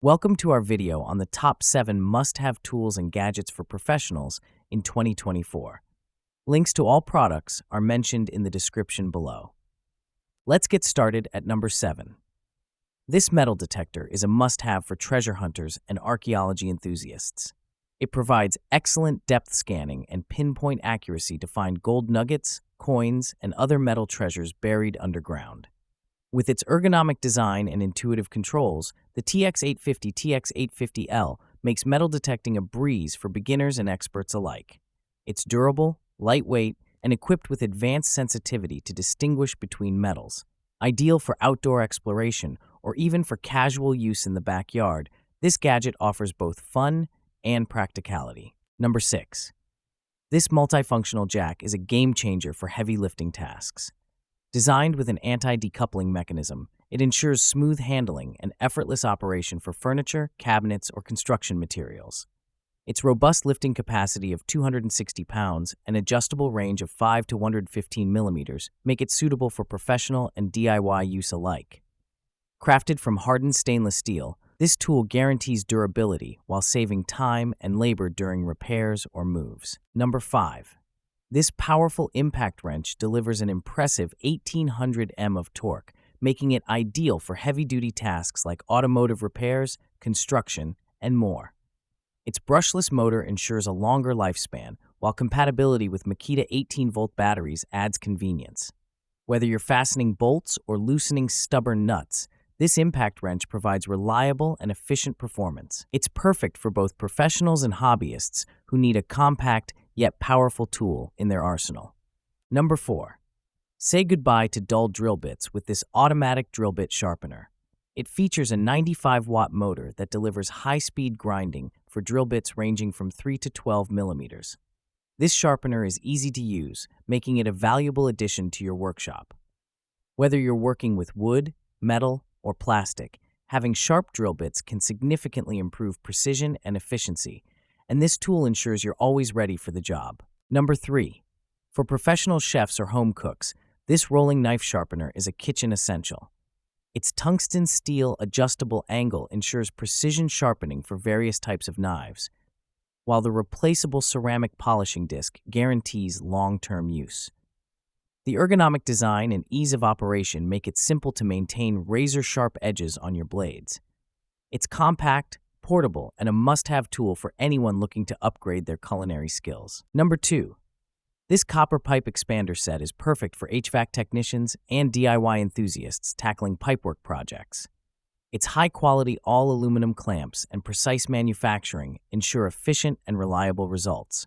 Welcome to our video on the top 7 must-have tools and gadgets for professionals in 2024. Links to all products are mentioned in the description below. Let's get started at number 7. This metal detector is a must-have for treasure hunters and archaeology enthusiasts. It provides excellent depth scanning and pinpoint accuracy to find gold nuggets, coins, and other metal treasures buried underground. With its ergonomic design and intuitive controls, the TX850 TX850L makes metal detecting a breeze for beginners and experts alike. It's durable, lightweight, and equipped with advanced sensitivity to distinguish between metals. Ideal for outdoor exploration or even for casual use in the backyard, this gadget offers both fun and practicality. Number 6. This multifunctional jack is a game changer for heavy lifting tasks. Designed with an anti-decoupling mechanism, it ensures smooth handling and effortless operation for furniture, cabinets, or construction materials. Its robust lifting capacity of 260 pounds and adjustable range of 5 to 115 millimeters make it suitable for professional and DIY use alike. Crafted from hardened stainless steel, this tool guarantees durability while saving time and labor during repairs or moves. Number 5. This powerful impact wrench delivers an impressive 1800 Nm of torque, making it ideal for heavy-duty tasks like automotive repairs, construction, and more. Its brushless motor ensures a longer lifespan, while compatibility with Makita 18-volt batteries adds convenience. Whether you're fastening bolts or loosening stubborn nuts, this impact wrench provides reliable and efficient performance. It's perfect for both professionals and hobbyists who need a compact yet powerful tool in their arsenal. Number 4. Say goodbye to dull drill bits with this automatic drill bit sharpener. It features a 95-watt motor that delivers high-speed grinding for drill bits ranging from 3 to 12 millimeters. This sharpener is easy to use, making it a valuable addition to your workshop. Whether you're working with wood, metal, or plastic, having sharp drill bits can significantly improve precision and efficiency, and this tool ensures you're always ready for the job. Number 3. For professional chefs or home cooks, this rolling knife sharpener is a kitchen essential. Its tungsten steel adjustable angle ensures precision sharpening for various types of knives, while the replaceable ceramic polishing disc guarantees long-term use. The ergonomic design and ease of operation make it simple to maintain razor-sharp edges on your blades. It's compact, portable, and a must-have tool for anyone looking to upgrade their culinary skills. Number 2. This copper pipe expander set is perfect for HVAC technicians and DIY enthusiasts tackling pipework projects. Its high-quality all-aluminum clamps and precise manufacturing ensure efficient and reliable results.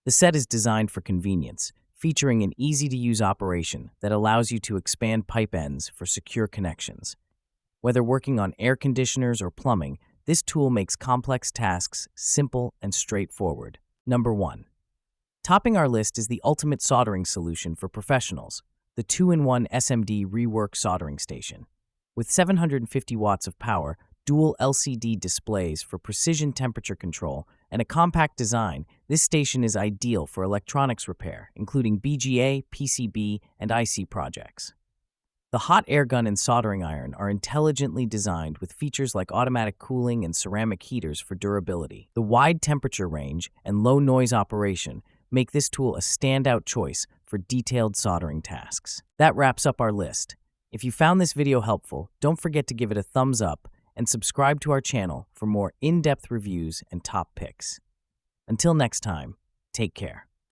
The set is designed for convenience, featuring an easy-to-use operation that allows you to expand pipe ends for secure connections. Whether working on air conditioners or plumbing, this tool makes complex tasks simple and straightforward. Number 1. Topping our list is the ultimate soldering solution for professionals, the 2-in-1 SMD Rework Soldering Station. With 750 watts of power, dual LCD displays for precision temperature control, and a compact design, this station is ideal for electronics repair, including BGA, PCB, and IC projects. The hot air gun and soldering iron are intelligently designed with features like automatic cooling and ceramic heaters for durability. The wide temperature range and low noise operation make this tool a standout choice for detailed soldering tasks. That wraps up our list. If you found this video helpful, don't forget to give it a thumbs up and subscribe to our channel for more in-depth reviews and top picks. Until next time, take care.